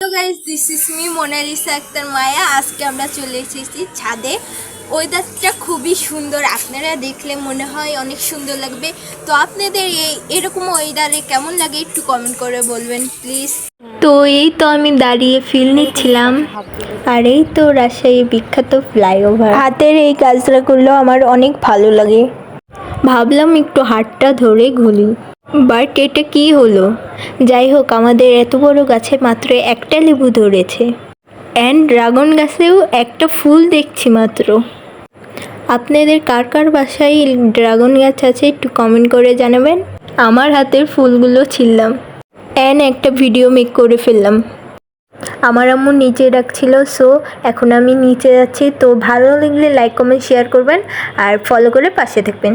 তো guys, this is me Monalisa Akter Maya. আজকে আমরা চলে এসেছি ছাদে। ওয়েদারটা খুবই সুন্দর, আপনারা দেখলে মনে হয় অনেক সুন্দর লাগবে। তো আপনাদের এরকম ওয়েদারে কেমন লাগে একটু কমেন্ট করে বলবেন প্লিজ। তো এই তো আমি দাঁড়িয়ে ফিল নিচ্ছিলাম, আর এই তো রাজশাহী বিখ্যাত ফ্লাইওভার। হাতের এই কাজগুলো আমার অনেক ভালো লাগে। ভাবলাম একটু হাতটা ধরে ঘুরি, বাট এটা কি হলো। যাই হোক, আমাদের এত বড় গাছে মাত্র একটা লেবু ধরেছে, অ্যান্ড ড্রাগন গাছেও একটা ফুল দেখছি মাত্র। আপনাদের কার কার বাসায় ড্রাগন গাছ আছে একটু কমেন্ট করে জানাবেন। আমার হাতের ফুলগুলো ছিললাম অ্যান্ড একটা ভিডিও মেক করে ফেললাম। আমার আম্মু নিচে ডাকছিল, সো এখন আমি নিচে যাচ্ছি। তো ভালো লাগলে লাইক কমেন্ট শেয়ার করবেন আর ফলো করে পাশে থাকবেন।